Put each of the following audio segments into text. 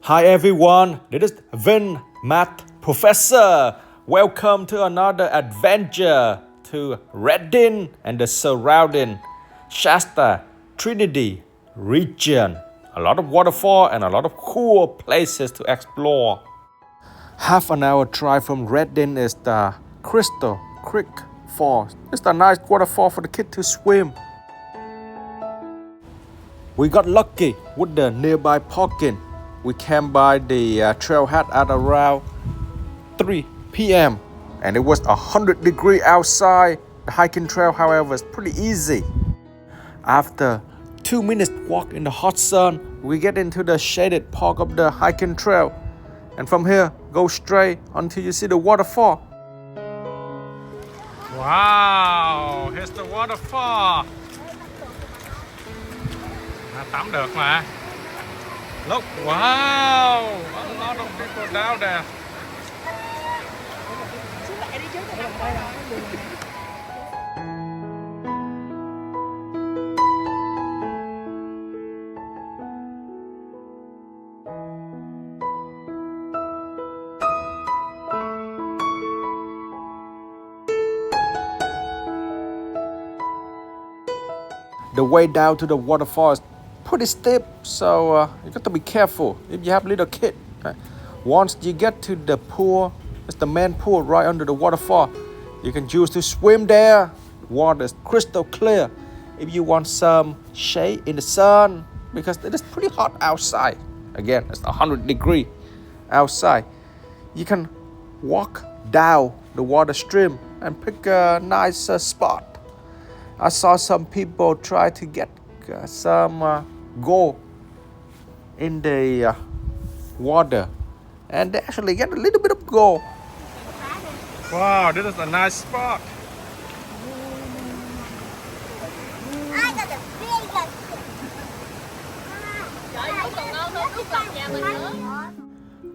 Hi everyone, this is Vin, Math Professor. Welcome to another adventure to Redding and the surrounding Shasta-Trinity region. A lot of waterfall and a lot of cool places to explore. Half an hour drive from Redding is the Crystal Creek Falls. It's a nice waterfall for the kids to swim. We got lucky with the nearby parking. We came by the trailhead at around 3 p.m. and it was 100 degrees outside. The hiking trail, however, is pretty easy. After 2 minutes walk in the hot sun, we get into the shaded part of the hiking trail. And from here, go straight until you see the waterfall. Wow, here's the waterfall. Tắm được mà. Look, wow, a lot of people down there. The way down to the waterfall is pretty steep, so you got to be careful if you have little kid. Once you get to the pool, it's the main pool right under the waterfall. You can choose to swim there. Water is crystal clear. If you want some shade in the sun, because it is pretty hot outside. Again, it's 100 degrees outside. You can walk down the water stream and pick a nice spot. I saw some people try to get some gold in the water, and they actually get a little bit of gold. Wow, this is a nice spot.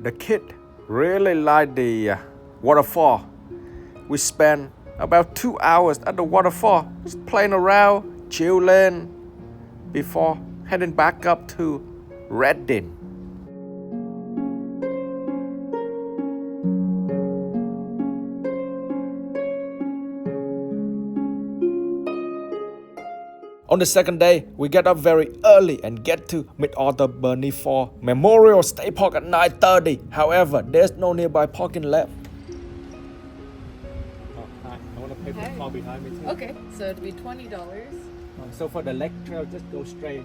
The kid really like the waterfall. We spent about 2 hours at the waterfall, just playing around, chilling, before heading back up to Redding. On the second day, we get up very early and get to McAuthor Burney for Memorial State Park at 9:30. However, there's no nearby parking left. Hi, I want to pay for the car behind me too. Okay, so it'd be $20. So for the lake trail, just go straight.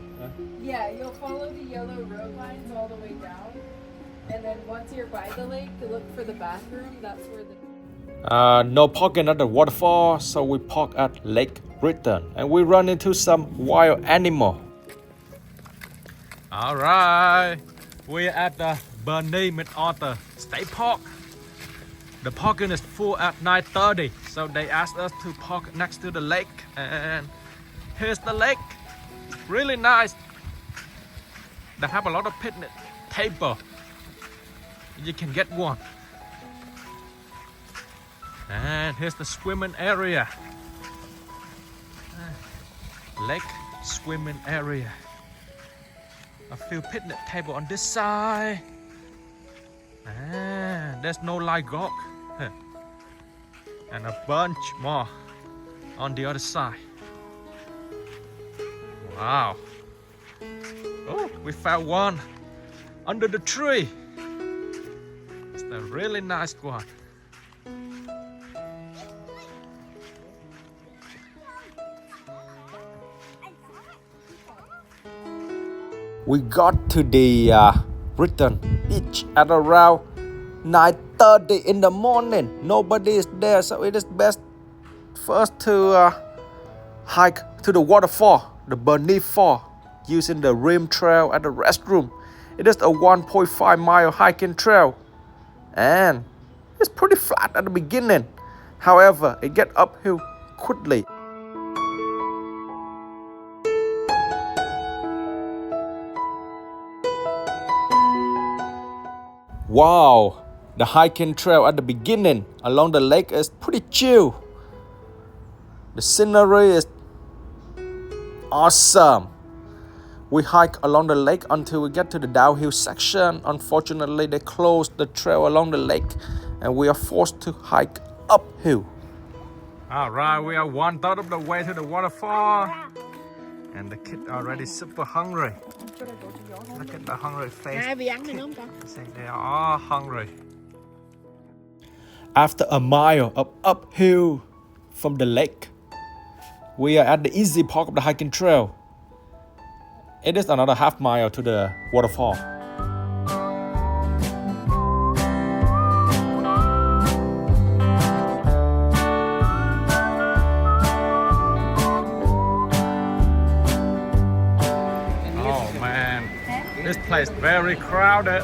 Yeah, you'll follow the yellow road lines all the way down. And then once you're by the lake, to look for the bathroom, that's where the... No parking at the waterfall, so we park at Lake Britain. And we run into some wild animal. Alright, we're at the Burney McAuthor State Park. The parking is full at 9:30, so they asked us to park next to the lake. And here's the lake, really nice. They have a lot of picnic table. You can get one. And here's the swimming area. Lake swimming area. A few picnic table on this side. And there's no lifeguard. And a bunch more on the other side. Wow. Oh, we found one under the tree. It's a really nice one. We got to the Britain beach at around 9:30 in the morning. Nobody is there, so it is best for us to hike to the waterfall, the Burney Fall, using the rim trail at the restroom. It is a 1.5 mile hiking trail, and it's pretty flat at the beginning. However, it gets uphill quickly. Wow, the hiking trail at the beginning along the lake is pretty chill. The scenery is awesome. We hike along the lake until we get to the downhill section. Unfortunately, they closed the trail along the lake and we are forced to hike uphill. Alright, we are 1/3 of the way to the waterfall. And the kids are already super hungry. Look at the hungry face. They are all hungry. After a mile of uphill from the lake, we are at the easy part of the hiking trail. It is another half mile to the waterfall. Oh man, this place very crowded.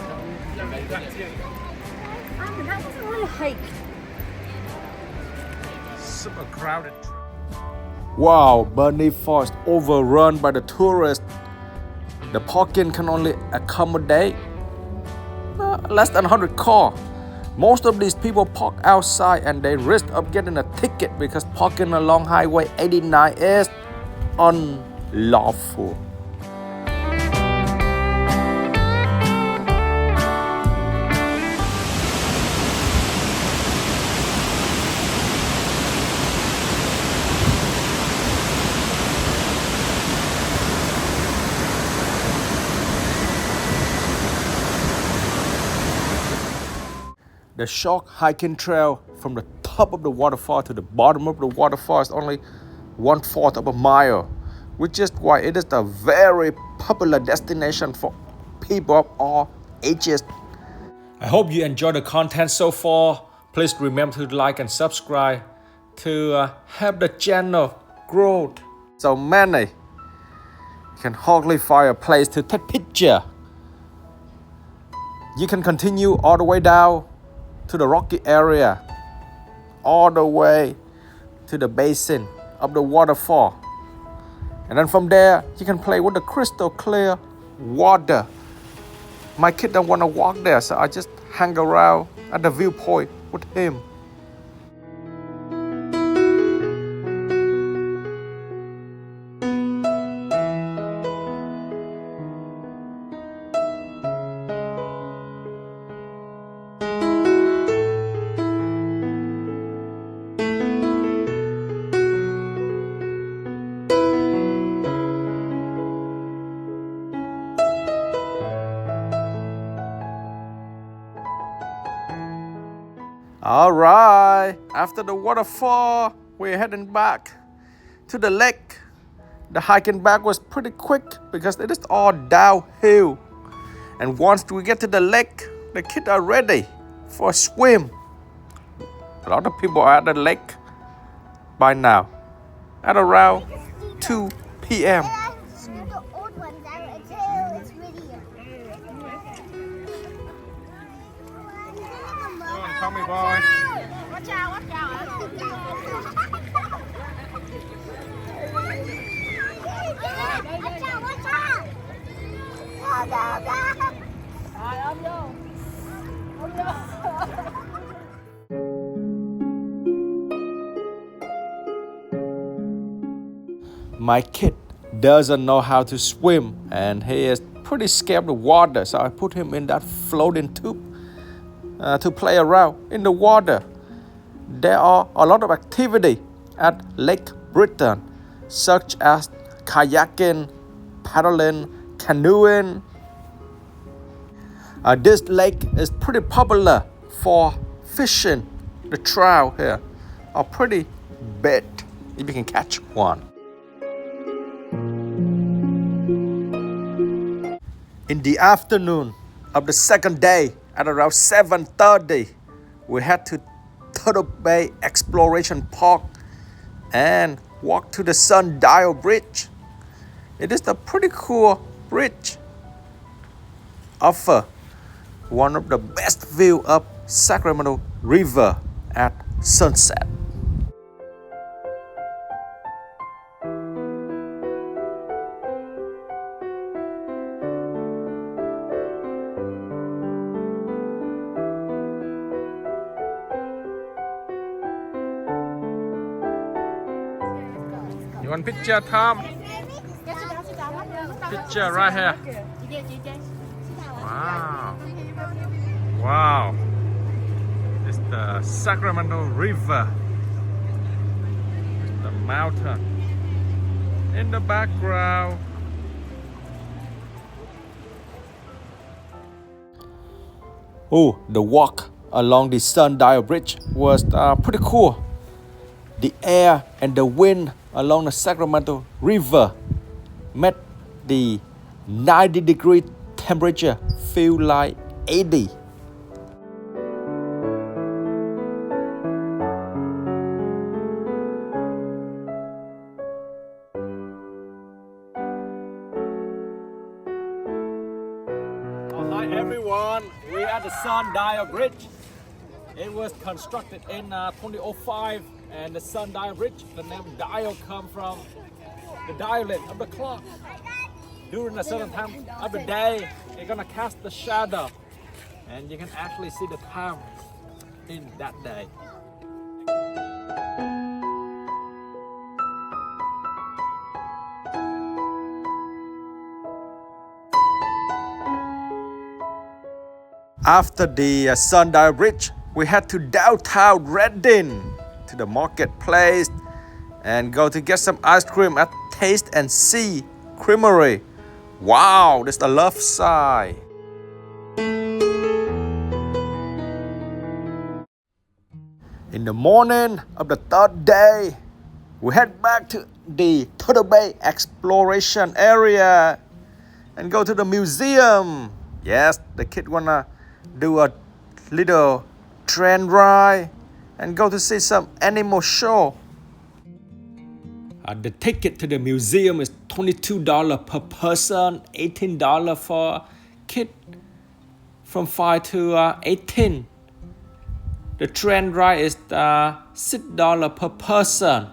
Super crowded. Wow, Burney Falls overrun by the tourists. The parking can only accommodate less than 100 cars. Most of these people park outside and they risk of getting a ticket because parking along Highway 89 is unlawful. The short hiking trail from the top of the waterfall to the bottom of the waterfall is only 1/4 of a mile, which is why it is a very popular destination for people of all ages. I hope you enjoyed the content so far. Please remember to like and subscribe to help the channel grow. So many can hardly find a place to take picture. You can continue all the way down to the rocky area, all the way to the basin of the waterfall. And then from there, you can play with the crystal clear water. My kid don't want to walk there, so I just hang around at the viewpoint with him. All right, after the waterfall, we're heading back to the lake. The hiking back was pretty quick because it is all downhill. And once we get to the lake, the kids are ready for a swim. A lot of people are at the lake by now at around 2 p.m. Tommy boy. Watch out, watch out. Watch out, watch out. Go, go, go. My kid doesn't know how to swim and he is pretty scared of water, so I put him in that floating tube to play around in the water. There are a lot of activity at Lake Britain, such as kayaking, paddling, canoeing. This lake is pretty popular for fishing. The trout here are pretty big if you can catch one. In the afternoon of the second day, at around 7:30, we head to Turtle Bay Exploration Park and walk to the Sundial Bridge. It is a pretty cool bridge. Offer one of the best view of Sacramento River at sunset. You want picture, Tom? Sit down, sit down. picture right here. Wow. Wow. It's the Sacramento River. It's the mountain in the background. Oh, the walk along the Sundial Bridge was pretty cool. The air and the wind along the Sacramento River made the 90-degree temperature feel like 80. Hi everyone, we're at the Sundial Bridge. It was constructed in 2005, and the Sundial Bridge, the name dial comes from the dialing of the clock. During a certain time of the day, it's gonna cast the shadow, and you can actually see the time in that day. After the Sundial Bridge, we head to downtown Redding, to the marketplace, and go to get some ice cream at Taste and See Creamery. Wow, that's the left side. In the morning of the third day, we head back to the Turtle Bay exploration area and go to the museum. Yes, the kid wanna do a little train ride and go to see some animal show. The ticket to the museum is $22 per person, $18 for kid from 5 to 18. The train ride is $6 per person.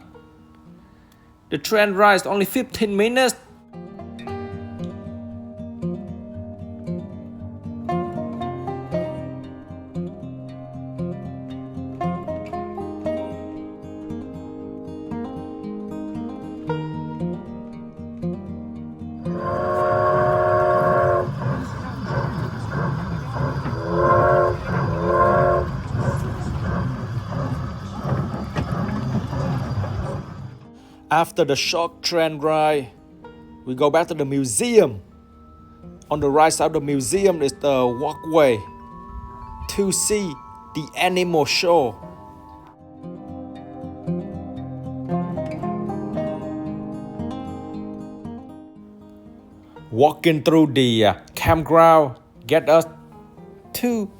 The train ride is only 15 minutes. After the short train ride, we go back to the museum. On the right side of the museum is the walkway to see the animal show. Walking through the campground get us to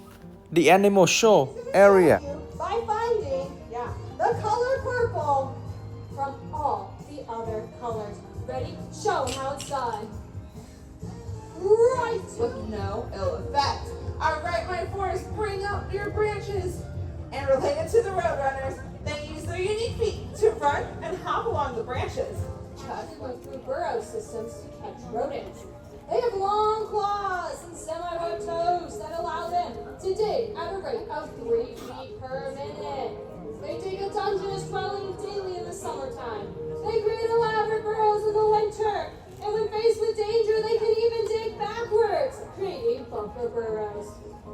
the animal show area. By finding, the color purple from all the other colors. Ready? Show how it's done. Right. With no ill effect. Our bright white forests bring up your branches. And related to the roadrunners, they use their unique feet to run and hop along the branches. Chuck went through burrow systems to catch rodents. They have long claws and semi-webbed toes that allow them to dig at a rate of 3 feet per minute. They dig a dungeonous dwelling daily in the summertime. They create elaborate burrows in the winter. And when faced with danger, they can even dig backwards, creating bunker burrows.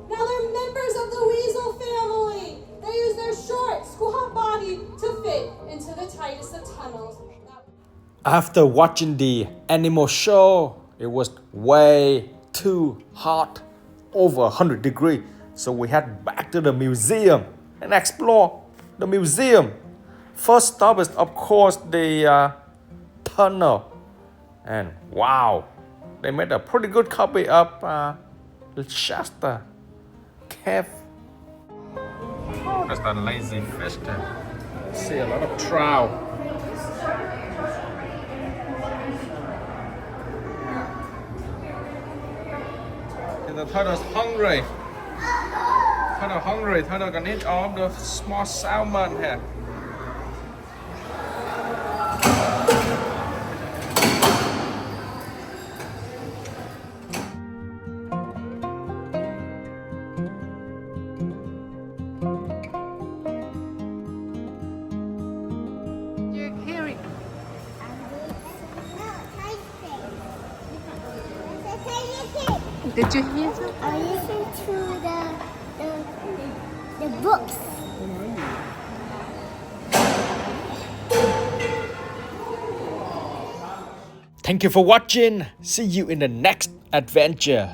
Now they're members of the weasel family. They use their short, squat body to fit into the tightest of tunnels. After watching the animal show, it was way too hot, over 100 degrees. So we head back to the museum and explore the museum. First stop is of course the tunnel. And wow, they made a pretty good copy of the Shasta cave. Oh, that's the lazy fish there. See a lot of trout. And the turtle's hungry. Turtle can eat all the small salmon here. Did you hear that? I listened to the books. Thank you for watching. See you in the next adventure.